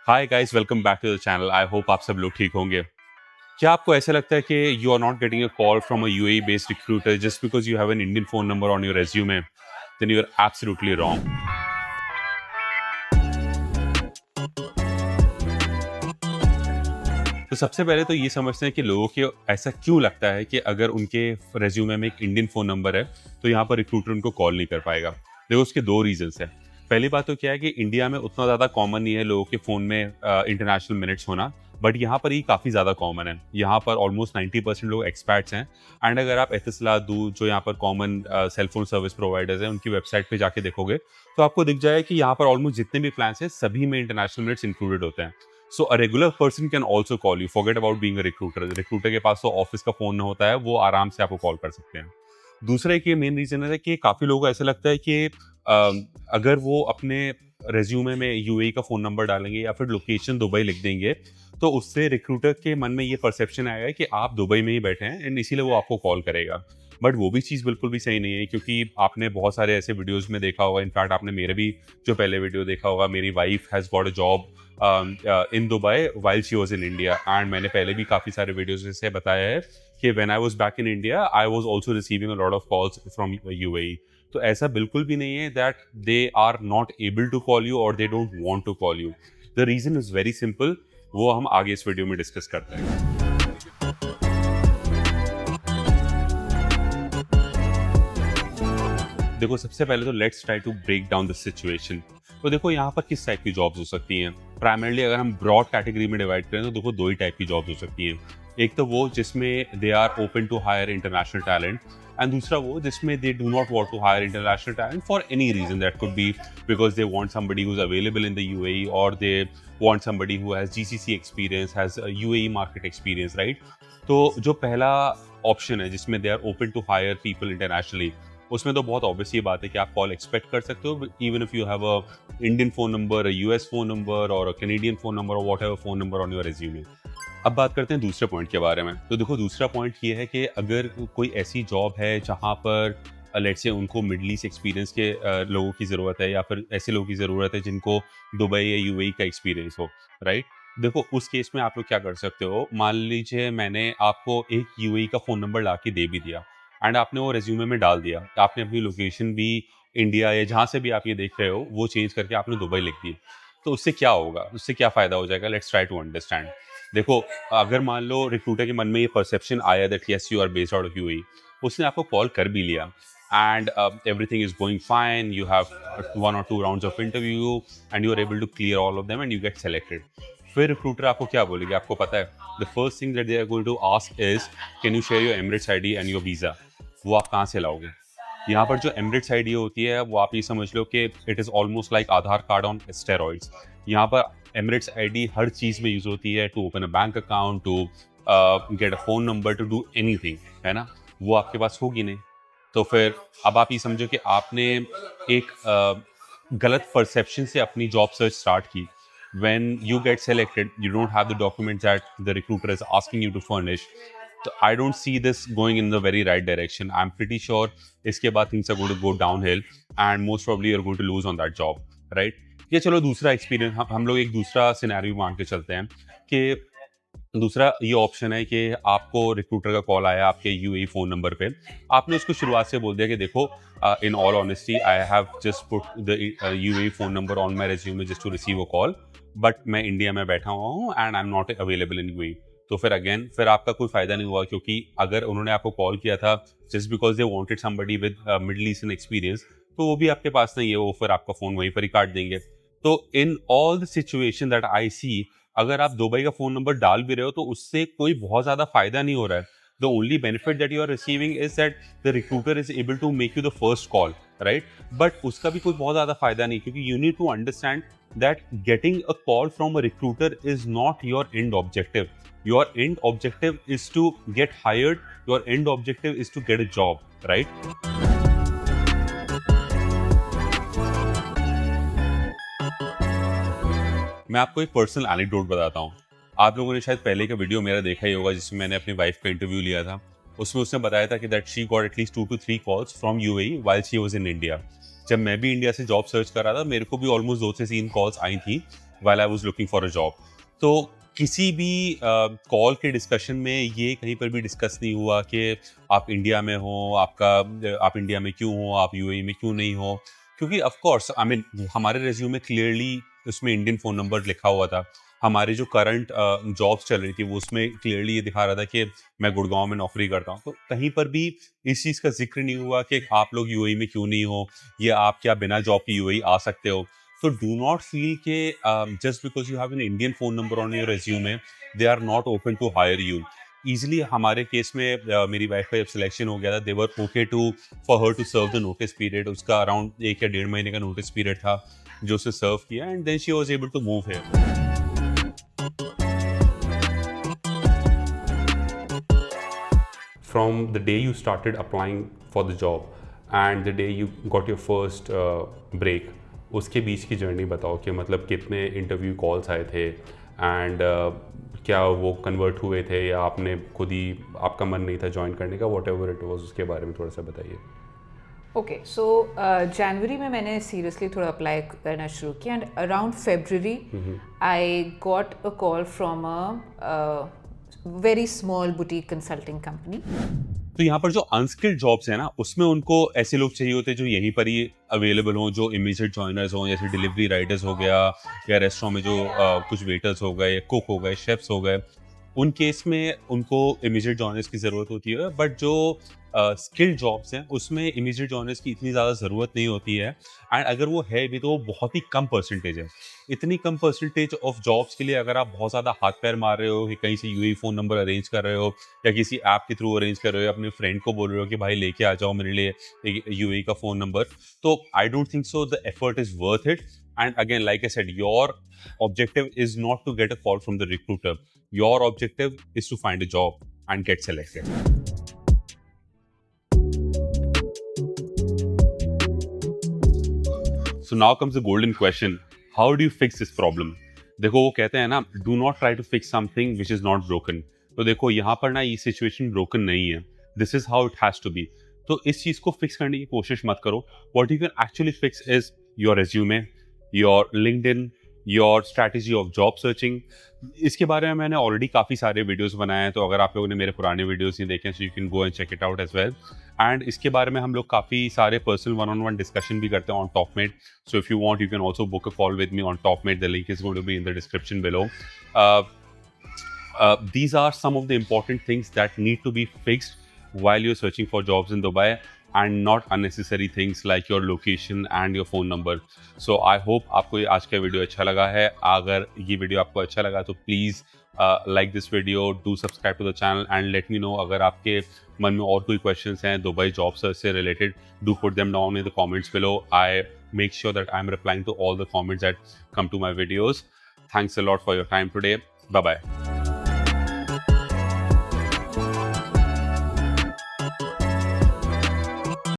Hi guys, welcome back to the channel. I hope आप सब लोग ठीक होंगे। क्या आपको ऐसा लगता है कि you are not getting a call from a UAE based recruiter just because you have an Indian phone number on your resume? Then you are absolutely wrong. तो सबसे पहले तो ये समझते हैं कि लोगों को ऐसा क्यों लगता है कि अगर उनके रेज्यूमे में एक इंडियन फ़ोन नंबर है, तो यहाँ पर रिक्रूटर उनको कॉल नहीं कर पाएगा। देखो, उसके 2 रीज़न्स हैं। पहली बात तो क्या है कि इंडिया में उतना ज़्यादा कॉमन नहीं है लोगों के फ़ोन में इंटरनेशनल मिनट्स होना, बट यहाँ पर ये काफ़ी ज़्यादा कॉमन है। यहाँ पर ऑलमोस्ट 90% लोग एक्सपैट्स हैं। एंड अगर आप एतिसलात, दूर जो यहाँ पर common cell phone service providers हैं, उनकी वेबसाइट पे जाके देखोगे, तो आपको दिख जाएगा कि यहाँ पर ऑलमोस्ट जितने भी प्लान्स हैं, सभी में इंटरनेशनल मिनट्स इंक्लूडेड होते हैं। So a regular person can also call you, forget about being a recruiter. Recruiter के पास तो ऑफिस का फोन होता है, वो आराम से आपको कॉल कर सकते हैं। दूसरा एक ये मेन रीजन है कि काफी लोगों को ऐसा लगता है कि अगर वो अपने रेज्यूमे में यूएई का फोन नंबर डालेंगे या फिर लोकेशन दुबई लिख देंगे, तो उससे रिक्रूटर के मन में ये परसेप्शन आएगा कि आप दुबई में ही बैठे हैं एंड इसीलिए वो आपको कॉल करेगा। बट वो भी चीज़ बिल्कुल भी सही नहीं है, क्योंकि आपने बहुत सारे ऐसे वीडियोस में देखा होगा। इनफैक्ट आपने मेरे भी जो पहले वीडियो देखा होगा, मेरी wife has got a job in Dubai while she was in India. And मैंने पहले भी काफ़ी सारे वीडियोज से बताया है कि when I was back in India I was also receiving a lot of calls from UAE. तो ऐसा बिल्कुल भी नहीं है that they are not able to call you or they don't want to call you. The reason is very simple, वो हम आगे इस वीडियो में डिस्कस करते हैं। देखो, सबसे पहले तो let's try to break down the situation. तो देखो, यहाँ पर किस टाइप की जॉब्स हो सकती हैं। प्राइमरली अगर हम ब्रॉड कैटेगरी में डिवाइड करें तो देखो 2 ही टाइप की जॉब्स हो सकती हैं। एक तो वो जिसमें they are open to hire international talent, and दूसरा वो जिसमें they do not want to hire international talent for any reason. That could be because they want somebody who is available in the UAE, or they want somebody who has GCC experience, has UAE market experience, right? तो जो पहला option है जिसमें they are open to hire people internationally, उसमें तो बहुत obvious ये बात है कि आप कॉल एक्सपेक्ट कर सकते हो, even if you have a Indian phone number, a US phone number और अ कैनेडियन फोन नंबर और whatever phone number on your resume. अब बात करते हैं दूसरे पॉइंट के बारे में। तो देखो, दूसरा पॉइंट ये है कि अगर कोई ऐसी जॉब है जहाँ पर लेट्स से उनको मिडल ईस्ट एक्सपीरियंस के लोगों की ज़रूरत है, या फिर ऐसे लोगों की ज़रूरत है जिनको दुबई या यूएई का एक्सपीरियंस हो, राइट? देखो, उस केस में आप लोग क्या कर सकते हो, मान लीजिए मैंने आपको एक यूएई का फ़ोन नंबर ला के दे भी दिया एंड आपने वो रेज्यूमे में डाल दिया। आपने अपनी लोकेशन भी इंडिया या जहाँ से भी आप ये देख रहे हो वो चेंज करके आपने दुबई लिख दी। तो उससे क्या होगा, उससे क्या फ़ायदा हो जाएगा? Let's try to understand. देखो, अगर मान लो रिक्रूटर के मन में ये परसेप्शन आया that yes you are based out of UAE, उसने आपको कॉल कर भी लिया and everything is going fine, you have 1 or 2 rounds of interview and you are able to clear all of them and you get selected. फिर recruiter आपको क्या बोलेगी, आपको पता है? The first thing that they are going to ask is, can you share your Emirates ID and your visa? वो आप कहाँ से लाओगे? यहाँ पर जो एमिरेट्स आईडी होती है, वो आप ये समझ लो कि it is almost like Aadhaar card on steroids. यहाँ पर एमिरेट्स आईडी हर चीज़ में यूज़ होती है, to open a bank account, to get a phone number, to do anything, है ना? वो आपके पास होगी नहीं। तो फिर अब आप ये समझो कि आपने एक गलत परसेप्शन से अपनी जॉब सर्च स्टार्ट की। When you get selected, you don't have the documents that the recruiter is asking you to furnish. So I don't see this going in the very right direction. I'm pretty sure इसके बाद things are going to go downhill and most probably you're going to lose on that job, right? ये चलो दूसरा experience, हम लोग एक दूसरा scenario मान के चलते हैं कि दूसरा ये ऑप्शन है कि आपको रिक्रूटर का कॉल आया आपके यूएई फ़ोन नंबर पे। आपने उसको शुरुआत से बोल दिया कि देखो, in all honesty I have just put the UAE phone number on my resume just to receive a call, but मैं इंडिया में बैठा हुआ हूँ and I am not available in UAE. तो फिर अगेन फिर आपका कोई फ़ायदा नहीं हुआ, क्योंकि अगर उन्होंने आपको कॉल किया था just because they wanted somebody with middle eastern experience, तो वो भी आपके पास नहीं है, वो फिर आपका फ़ोन वहीं पर ही काट देंगे। तो in all the situation that I see, अगर आप दुबई का फ़ोन नंबर डाल भी रहे हो तो उससे कोई बहुत ज़्यादा फ़ायदा नहीं हो रहा है। The only benefit that you are receiving is that the recruiter is able to make you the first call, right? But उसका भी कोई बहुत ज़्यादा फ़ायदा नहीं, क्योंकि you need to understand that getting a call from a recruiter is not your end objective. Your end objective is to get hired. Your end objective is to get a job, right? मैं आपको एक personal anecdote बताता हूँ। आप लोगों ने शायद पहले का वीडियो मेरा देखा ही होगा जिसमें मैंने अपनी वाइफ का इंटरव्यू लिया था। उसमें उसने बताया था कि that she got at least 2 to 3 calls from UAE while she was in India. जब मैं भी इंडिया से जॉब सर्च कर रहा था, मेरे को भी ऑलमोस्ट 2 से 3 कॉल्स आई थी while I was looking for a job. तो किसी भी कॉल के डिस्कशन में ये कहीं पर भी डिस्कस नहीं हुआ कि आप इंडिया में हो, आप इंडिया में क्यों हो, आप यूएई में क्यों नहीं हो, क्योंकि ऑफ कोर्स आई मीन हमारे रेज्यूमे क्लियरली उसमें इंडियन फ़ोन नंबर लिखा हुआ था। हमारी जो करंट जॉब्स चल रही थी वो उसमें क्लियरली ये दिखा रहा था कि मैं गुड़गांव में नौकरी करता हूँ। तो कहीं पर भी इस चीज़ का ज़िक्र नहीं हुआ कि आप लोग यूएई में क्यों नहीं हो, या आप क्या बिना जॉब के यूएई आ सकते हो। So do not feel कि just because you have an Indian phone number on your resume, they are not open to hire you. Easily हमारे केस में मेरी वाइफ का जब सिलेक्शन हो गया था, they were okay to for her to serve the notice period. उसका around 1 या 1.5 महीने का नोटिस पीरियड था जो उसे सर्व किया, and then she was able to move here. From the day you started applying for the job and the day you got your first break, उसके बीच की जर्नी बताओ कि मतलब कितने इंटरव्यू कॉल्स आए थे एंड क्या वो कन्वर्ट हुए थे या आपने खुद ही आपका मन नहीं था ज्वाइन करने का, वॉट एवर इट वॉज, उसके बारे में थोड़ा सा बताइए। ओके, सो जनवरी में मैंने सीरियसली थोड़ा अप्लाई करना शुरू किया and around February I got a call from a very small boutique consulting company. तो यहाँ पर जो अनस्किल्ड जॉब्स है ना, उसमें उनको ऐसे लोग चाहिए होते हैं जो यहीं पर ही अवेलेबल हों, जो इमीडिएट जॉइनर्स हों, जैसे डिलीवरी राइडर्स हो गया, या रेस्टोरेंट में जो कुछ वेटर्स हो गए, कुक हो गए, शेफ्स हो गए। उन केस में उनको इमीडिएट जॉइनर्स की ज़रूरत होती है, बट जो स्किल्ड जॉब्स हैं उसमें इमीडिएट जॉइनर्स की इतनी ज़्यादा ज़रूरत नहीं होती है, एंड अगर वो है भी तो वो बहुत ही कम परसेंटेज है। इतनी कम परसेंटेज ऑफ जॉब्स के लिए अगर आप बहुत ज़्यादा हाथ पैर मार रहे हो कि कहीं से यूएई फ़ोन नंबर अरेंज कर रहे हो, या किसी ऐप के थ्रू अरेंज कर रहे हो, अपने फ्रेंड को बोल रहे हो कि भाई लेके आ जाओ मेरे लिए एक यूएई का फ़ोन नंबर, तो I don't think so the effort is worth it. And again, like I said, your objective is not to get a call from the recruiter. Your objective is to find a job and get selected. So now comes the golden question. How do you fix this problem? देखो वो कहते हैं ना, do not try to fix something which is not broken. तो देखो यहाँ पर ना ये सिचुएशन broken नहीं है. This is how it has to be. तो इस चीज़ को फिक्स करने की कोशिश मत करो. What you can actually fix is your resume, your LinkedIn, your strategy of job searching. इसके बारे में मैंने ऑलरेडी काफ़ी सारे वीडियोस बनाए हैं, तो अगर आप लोगों ने मेरे पुराने वीडियोस नहीं देखे हैं, so you can go and check it out as well. And इसके बारे में हम लोग काफ़ी सारे personal one on one discussion भी करते हैं on Topmate, so if you want you can also book a call with me on Topmate, the link is going to be in the description below. These are some of the important things that need to be fixed while you're searching for jobs in Dubai, and not unnecessary things like your location and your phone number. So I hope आपको ये आज का video अच्छा लगा है। अगर ये video आपको अच्छा लगा तो please like this video, do subscribe to the channel and let me know अगर आपके मन में और कोई क्वेश्चंस हैं दुबई जॉब सर्च से related, do put them down in the comments below. I make sure that I am replying to all the comments that come to my videos. Thanks a lot for your time today. Bye bye.